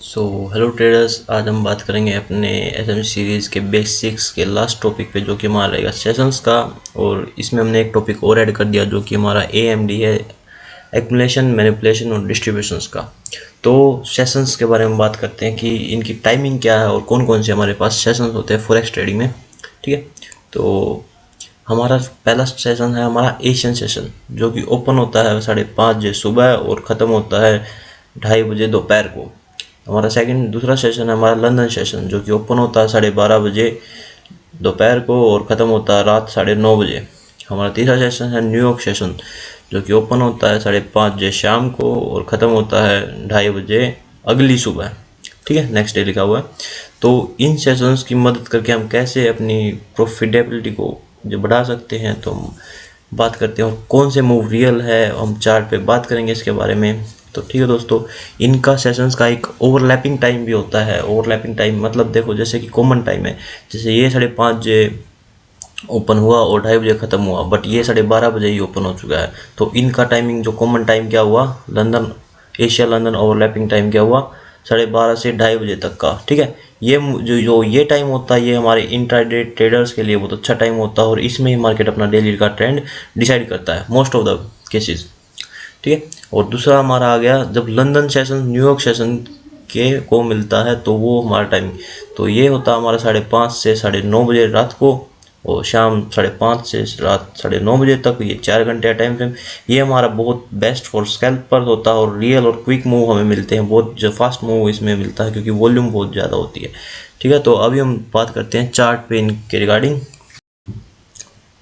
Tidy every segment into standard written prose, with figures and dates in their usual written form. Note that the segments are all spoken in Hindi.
सो हेलो ट्रेडर्स, आज हम बात करेंगे अपने एसएम सीरीज़ के बेसिक्स के लास्ट टॉपिक पे, जो कि हमारा रहेगा सेशंस का। और इसमें हमने एक टॉपिक और ऐड कर दिया जो कि हमारा एएमडी है, एक्युमुलेशन, मैनिपुलेशन और डिस्ट्रीब्यूशंस का। तो सेशंस के बारे में बात करते हैं कि इनकी टाइमिंग क्या है और कौन कौन से हमारे पास सेशंस होते हैं फॉरेक्स ट्रेडिंग में। ठीक है, तो हमारा पहला सेशन है हमारा एशियन सेशन, जो कि ओपन होता है 5:30 सुबह और ख़त्म होता है 2:30 दोपहर को। हमारा दूसरा सेशन है हमारा लंदन सेशन, जो कि ओपन होता है 12:30 दोपहर को और ख़त्म होता है रात 9:30। हमारा तीसरा सेशन है न्यूयॉर्क सेशन, जो कि ओपन होता है 5:30 शाम को और ख़त्म होता है 2:30 अगली सुबह। ठीक है, नेक्स्ट डे लिखा हुआ है। तो इन सेशंस की मदद करके हम कैसे अपनी प्रॉफिटेबिलिटी को जो बढ़ा सकते हैं, तो हम बात करते हैं। और कौन से मूव रियल है हम चार्ट पे बात करेंगे इसके बारे में। तो ठीक है दोस्तों, इनका सेशंस का एक ओवरलैपिंग टाइम भी होता है। ओवरलैपिंग टाइम मतलब देखो, जैसे कि कॉमन टाइम है, जैसे ये 5:30 ओपन हुआ और 2:30 ख़त्म हुआ, बट ये 12:30 ही ओपन हो चुका है। तो इनका टाइमिंग जो कॉमन टाइम क्या हुआ, London Asia London overlapping time क्या हुआ, 12:30 से 2:30 तक का। ठीक है, ये जो ये टाइम होता है, ये हमारे इंट्राडे ट्रेडर्स के लिए बहुत अच्छा टाइम होता है और इसमें ही मार्केट अपना डेली का ट्रेंड डिसाइड करता है मोस्ट ऑफ द केसेस। ठीक है, और दूसरा हमारा आ गया जब लंदन सेशन न्यूयॉर्क सेशन के को मिलता है, तो वो हमारा टाइम, तो ये होता है हमारा 5:30 से 9:30 रात को और शाम 5:30 से रात 9:30 तक। ये 4 घंटे का टाइम फ्रेम। ये हमारा बहुत बेस्ट फॉर स्कैल्पर होता है और रियल और क्विक मूव हमें मिलते हैं, बहुत जो फास्ट मूव इसमें मिलता है क्योंकि वॉल्यूम बहुत ज़्यादा होती है। ठीक है, तो अभी हम बात करते हैं चार्ट पे इनके रिगार्डिंग।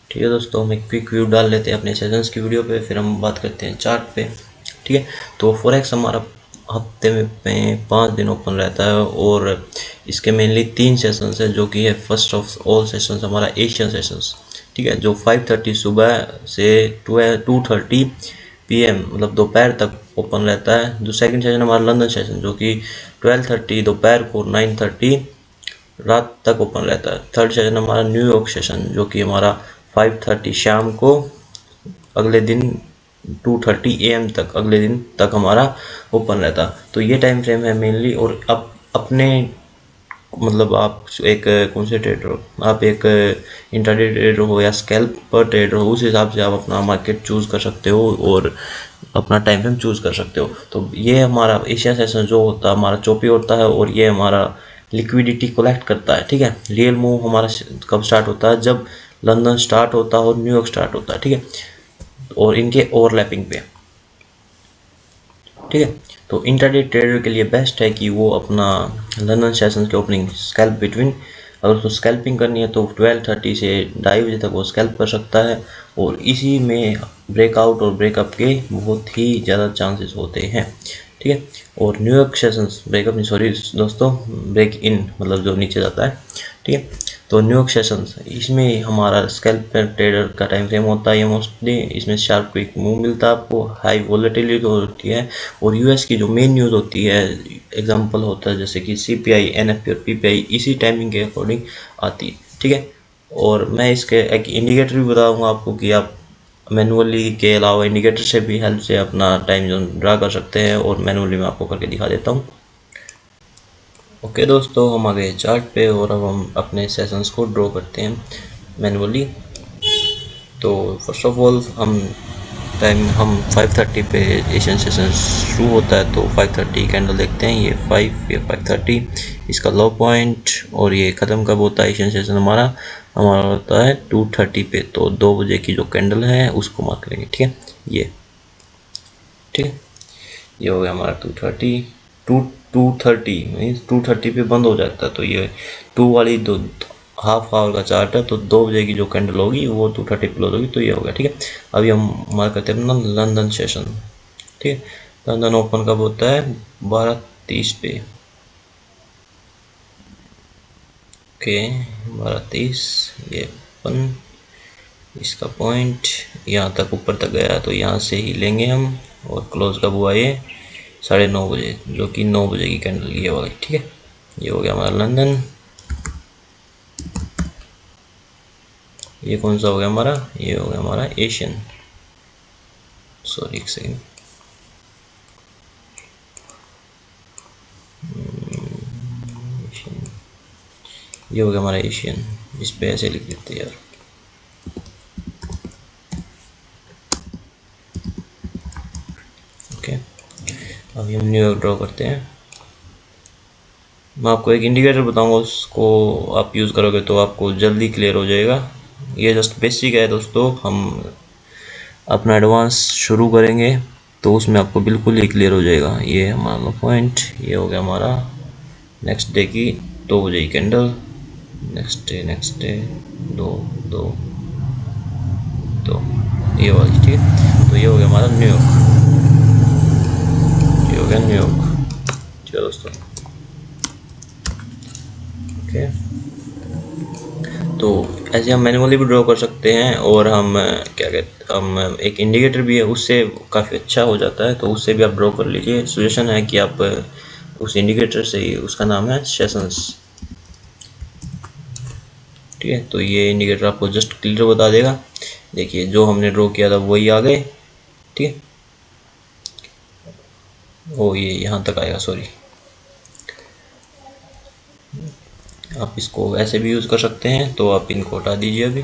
ठीक है दोस्तों, हम एक क्विक व्यू डाल लेते हैं अपने सेशंस की वीडियो पे, फिर हम बात करते हैं चार्ट पे। ठीक है, तो फॉरेक्स हमारा हफ्ते में 5 दिन ओपन रहता है और इसके मेनली 3 सेशंस है, जो कि है फर्स्ट ऑफ ऑल सेशंस हमारा एशियन सेशंस। ठीक है, जो 5:30 सुबह से 2:30 PM मतलब दोपहर तक ओपन रहता है। जो सेकंड सेशन हमारा लंदन सेशन, जो कि 12:30 दोपहर को 9:30 रात तक ओपन रहता है। थर्ड सेशन हमारा न्यूयॉर्क सेशन, जो कि हमारा 5:30 शाम को अगले दिन 2:30 AM तक अगले दिन तक हमारा ओपन रहता। तो ये टाइम फ्रेम है मेनली। और अब अपने मतलब आप एक कौन से ट्रेडर हो, आप एक इंट्राडे ट्रेडर हो या स्कैल्प पर ट्रेडर हो, उस हिसाब से आप अपना मार्केट चूज़ कर सकते हो और अपना टाइम फ्रेम चूज़ कर सकते हो। तो ये हमारा एशिया सेशन जो होता है हमारा चौपी होता है और ये हमारा लिक्विडिटी कलेक्ट करता है। ठीक है, रियल मूव हमारा कब स्टार्ट होता है, जब लंदन स्टार्ट होता है और न्यूयॉर्क स्टार्ट होता है। ठीक है, और इनके ओवरलैपिंग पे। ठीक है, तो इंट्राडे ट्रेडर के लिए बेस्ट है कि वो अपना लंदन सेशन के ओपनिंग स्कैल्प बिटवीन, अगर उसको स्कैल्पिंग करनी है तो 12:30 से 2:30 तक वो स्कैल्प कर सकता है। और इसी में ब्रेकआउट और ब्रेकअप के बहुत ही ज़्यादा चांसेस होते हैं। ठीक है, और न्यूयॉर्क सेशंस ब्रेकअप नहीं, सॉरी दोस्तों, ब्रेक इन मतलब जो नीचे जाता है। ठीक है, तो न्यूयॉर्क सेशंस इसमें हमारा स्कैल्प ट्रेडर का टाइम फ्रेम होता है मोस्टली। इसमें शार्प क्विक मूव मिलता है आपको, हाई वॉलेटिलिटी होती है और यूएस की जो मेन न्यूज़ होती है, एग्जांपल होता है जैसे कि सीपीआई, एनएफपी और पीपीआई इसी टाइमिंग के अकॉर्डिंग आती है। ठीक है, और मैं इसके एक इंडिकेटर भी बताऊंगा आपको कि आप मैनुअली के अलावा इंडिकेटर से भी हेल्प से अपना टाइम जोन ड्रा कर सकते हैं, और मैनुअली मैं आपको करके दिखा देता हूँ। ओके दोस्तों, हम आ गए चार्ट पे और अब हम अपने सेशंस को ड्रॉ करते हैं मैनुअली। तो फर्स्ट ऑफ ऑल हम 5:30 पे एशियन सेशन शुरू होता है, तो 5:30 कैंडल देखते हैं, ये 5:30 इसका लो पॉइंट। और ये ख़त्म कब होता है एशियन सेशन हमारा होता है 2:30 पे। तो 2 बजे की जो कैंडल है उसको मार्क करेंगे। ठीक है, ये ठीक है, ये हो गया हमारा 2:30 मीन्स 2:30 पे बंद हो जाता है। तो ये 2 वाली दो हाफ आवर का चार्ट है, तो 2 बजे की जो कैंडल होगी वो 2:30 क्लोज होगी, तो ये होगा। ठीक है, अभी हम मार्क करते हैं अपना लंदन सेशन। ठीक है, लंदन ओपन कब होता है 12:30 पे। ओके, 12:30 ये ओपन, इसका पॉइंट यहाँ तक ऊपर तक गया, तो यहाँ से ही लेंगे हम। और क्लोज कब हुआ ये 9:30 बजे, जो कि 9 बजे की कैंडल ये वाली। ठीक है, ये हो गया हमारा लंदन। ये कौन सा हो गया हमारा, ये हो गया हमारा एशियन। सॉरी एक सेकेंड, ये हो गया हमारा एशियन, इस पे ऐसे लिख देते हैं यार। ओके, अभी हम न्यूयॉर्क ड्रॉ करते हैं। मैं आपको एक इंडिकेटर बताऊंगा, उसको आप यूज़ करोगे तो आपको जल्दी क्लियर हो जाएगा। ये जस्ट बेसिक है दोस्तों, हम अपना एडवांस शुरू करेंगे तो उसमें आपको बिल्कुल ही क्लियर हो जाएगा। ये हमारा पॉइंट, ये हो गया हमारा नेक्स्ट डे की 2 बजे की कैंडल, नेक्स्ट डे 2 2 2, ये वाली, ठीक है। तो ये हो गया हमारा न्यूयॉर्क, ये हो गया न्यूयॉर्क, ठीक है दोस्तों। ओके, तो ऐसे हम मैनुअली भी ड्रॉ कर सकते हैं, और हम क्या कहते हम एक इंडिकेटर भी है, उससे काफ़ी अच्छा हो जाता है, तो उससे भी आप ड्रॉ कर लीजिए। सजेशन है कि आप उस इंडिकेटर से ही, उसका नाम है सेशंस, ठीक है। तो ये इंडिकेटर आपको जस्ट क्लियर बता देगा। देखिए जो हमने ड्रॉ किया था वही आ गए, ठीक है। ओ ये यहाँ तक आएगा, सॉरी। आप इसको ऐसे भी यूज़ कर सकते हैं, तो आप इनको हटा दीजिए अभी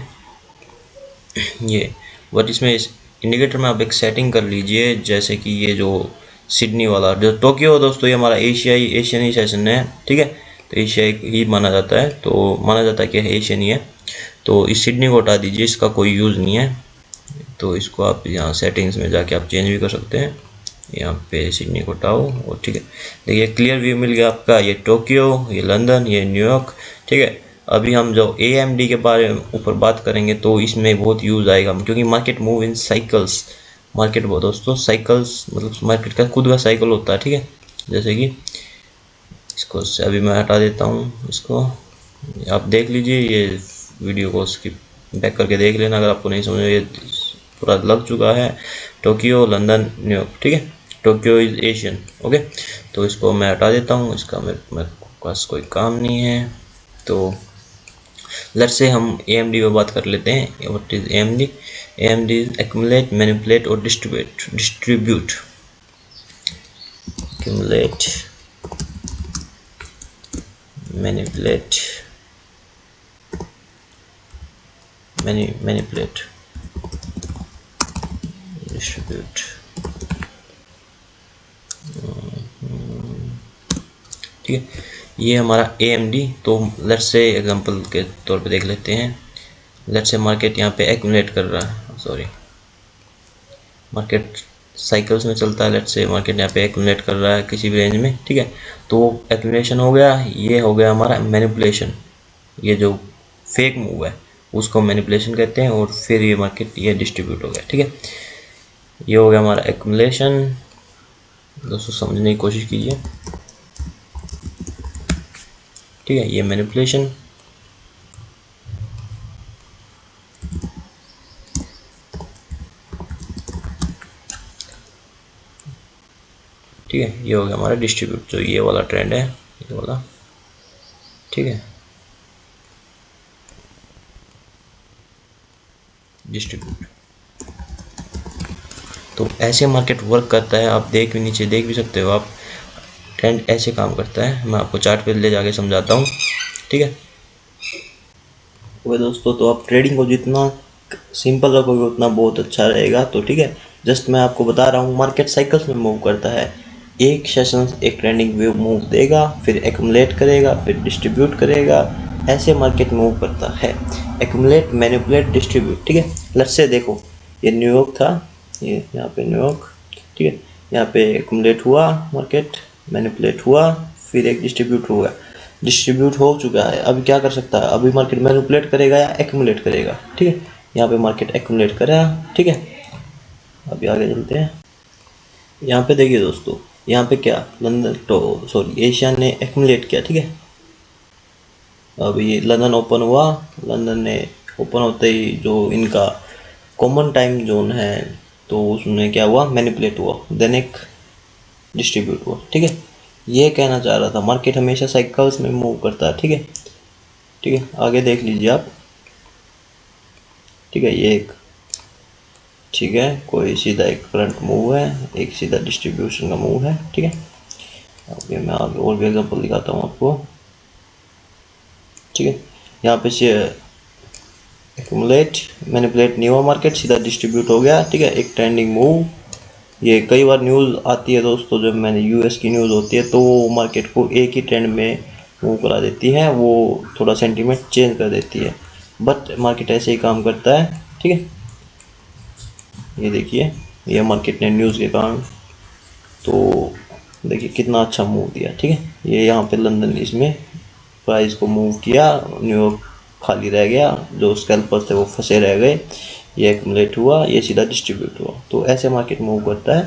ये। बट इसमें इस इंडिकेटर में आप एक सेटिंग कर लीजिए, जैसे कि ये जो सिडनी वाला जो टोक्यो दोस्तों, ये हमारा एशियन ही सेशन है, ठीक है। तो एशिया ही माना जाता है, तो माना जाता है कि एशियन ही है। तो इस सिडनी को हटा दीजिए, इसका कोई यूज़ नहीं है। तो इसको आप यहाँ सेटिंग्स में जाके आप चेंज भी कर सकते हैं। यहाँ पे सिडनी को हटाओ, और ठीक है, देखिए क्लियर व्यू मिल गया आपका। ये टोक्यो, ये लंदन, ये न्यूयॉर्क, ठीक है। अभी हम जो AMD के बारे में ऊपर बात करेंगे तो इसमें बहुत यूज़ आएगा, क्योंकि market move in cycles. Market बहुत दोस्तों साइकिल्स, मतलब मार्केट का खुद का साइकिल होता है, ठीक है। जैसे कि इसको अभी मैं हटा देता हूँ इसको, आप देख लीजिए ये वीडियो को स्किप बैक करके देख लेना अगर आपको नहीं समझ में। ये पूरा लग चुका है, टोक्यो, लंदन, न्यूयॉर्क, ठीक है। Tokyo is Asian, okay. तो इसको मैं हटा देता हूँ, इसका मेरे पास कोई काम नहीं है। तो लेट्स से हम AMD पे बात कर लेते हैं। What is AMD? AMD is accumulate, manipulate और distribute. Accumulate, manipulate, manipulate, distribute. ठीक है, ये हमारा AMD। तो लेट्स से एग्जांपल के तौर पे देख लेते हैं। लेट्स से मार्केट यहाँ पे एक्यूमुलेट कर रहा है, सॉरी, मार्केट साइकिल्स में चलता है। लेट्स से मार्केट यहाँ पे एक्यूमुलेट कर रहा है किसी भी रेंज में, ठीक है। तो एक्यूमुलेशन हो गया, ये हो गया हमारा मैनिपुलेशन। ये जो फेक मूव है उसको मैनिपुलेशन कहते हैं, और फिर ये मार्केट ये डिस्ट्रीब्यूट हो गया, ठीक है। ये हो गया हमारा एक्यूमुलेशन। दोस्तों समझने की कोशिश कीजिए, ठीक है। ये मैनिपुलेशन, ठीक है। ये हो गया हमारा डिस्ट्रीब्यूट, जो ये वाला ट्रेंड है, ये वाला, ठीक है, डिस्ट्रीब्यूट। तो ऐसे मार्केट वर्क करता है। आप नीचे देख भी सकते हो आप, ट्रेंड ऐसे काम करता है। मैं आपको चार्ट पे ले जाके समझाता हूँ, ठीक है। ओके दोस्तों, तो आप ट्रेडिंग को जितना सिंपल रखोगे उतना बहुत अच्छा रहेगा। तो ठीक है, जस्ट मैं आपको बता रहा हूँ, मार्केट साइकिल्स में मूव करता है। एक सेशन एक ट्रेंडिंग व्यू मूव देगा, फिर एक्यूमुलेट करेगा, फिर डिस्ट्रीब्यूट करेगा। ऐसे मार्केट मूव करता है, एक्यूमुलेट, मैनिपुलेट, डिस्ट्रीब्यूट, ठीक है। लेट्स से देखो, ये न्यूयॉर्क था, ये यहाँ पे न्यूयॉर्क, ठीक है। यहाँ पे एक्यूमुलेट हुआ मार्केट, मैनिपुलेट हुआ, फिर एक डिस्ट्रीब्यूट हुआ। डिस्ट्रीब्यूट हो चुका है, अभी क्या कर सकता है? अभी मार्केट मैनिपुलेट करेगा या एक्यूमुलेट करेगा, ठीक है। यहाँ पे मार्केट एक्यूमुलेट करा, ठीक है। अभी आगे चलते हैं। यहाँ पे देखिए दोस्तों, यहाँ पे क्या लंदन तो सॉरी एशिया ने एक्यूमुलेट किया, ठीक है। अभी लंदन ओपन हुआ, लंदन ने ओपन होते ही जो इनका कॉमन टाइम जोन है तो उसमें क्या हुआ, मैनिपुलेट हुआ, देन एक डिस्ट्रीब्यूट हुआ, ठीक है। ये कहना चाह रहा था, मार्केट हमेशा साइकिल्स में मूव करता है, ठीक है, ठीक है। आगे देख लीजिए आप, ठीक है। ये एक, ठीक है, कोई सीधा एक करंट मूव है, एक सीधा डिस्ट्रीब्यूशन का मूव है, ठीक है। अभी मैं आगे और भी एग्जांपल दिखाता हूँ आपको, ठीक है। यहाँ पे से एक्यूमुलेट मैनिपुलेट नहीं हुआ मार्केट, सीधा डिस्ट्रीब्यूट हो गया। ठीक है, एक ट्रेंडिंग मूव। ये कई बार न्यूज़ आती है दोस्तों, जब मैंने यूएस की न्यूज़ होती है तो वो मार्केट को एक ही ट्रेंड में मूव करा देती है, वो थोड़ा सेंटीमेंट चेंज कर देती है, बट मार्केट ऐसे ही काम करता है। ठीक है, ये देखिए, ये मार्केट ने न्यूज़ के कारण तो देखिए कितना अच्छा मूव दिया। ठीक है, ये यहाँ पे लंदन इसमें प्राइस को मूव किया, न्यूयॉर्क खाली रह गया, जो स्कैल्पर्स थे वो फंसे रह गए, ये एक्यूमुलेट हुआ, ये सीधा डिस्ट्रीब्यूट हुआ। तो ऐसे मार्केट मूव करता है।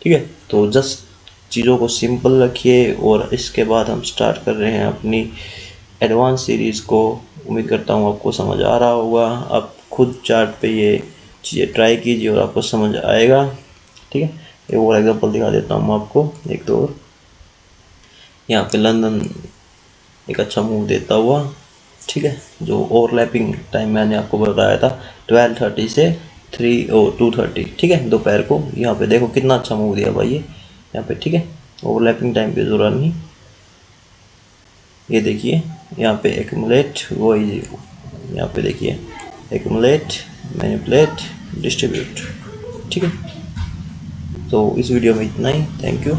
ठीक है, तो जस्ट चीज़ों को सिंपल रखिए, और इसके बाद हम स्टार्ट कर रहे हैं अपनी एडवांस सीरीज़ को। उम्मीद करता हूँ आपको समझ आ रहा होगा। आप खुद चार्ट पे ये चीज़ें ट्राई कीजिए और आपको समझ आएगा। ठीक है, एक और एग्जांपल दिखा देता हूँ आपको, एक दो और। यहाँ पे लंदन एक अच्छा मूव देता हुआ, ठीक है, जो ओवरलैपिंग टाइम मैंने आपको बताया था 12:30 से 2:30, ठीक है, दोपहर को। यहाँ पे देखो कितना अच्छा मूव दिया भाई ये यहाँ पे। ठीक है, ओवरलैपिंग टाइम पे ज़रूर नहीं, ये देखिए यहाँ पे एक्यूमुलेट, वही यहाँ पे देखिए एक्यूमुलेट, मैनिपुलेट, डिस्ट्रीब्यूट। ठीक है, तो इस वीडियो में इतना ही। Thank you.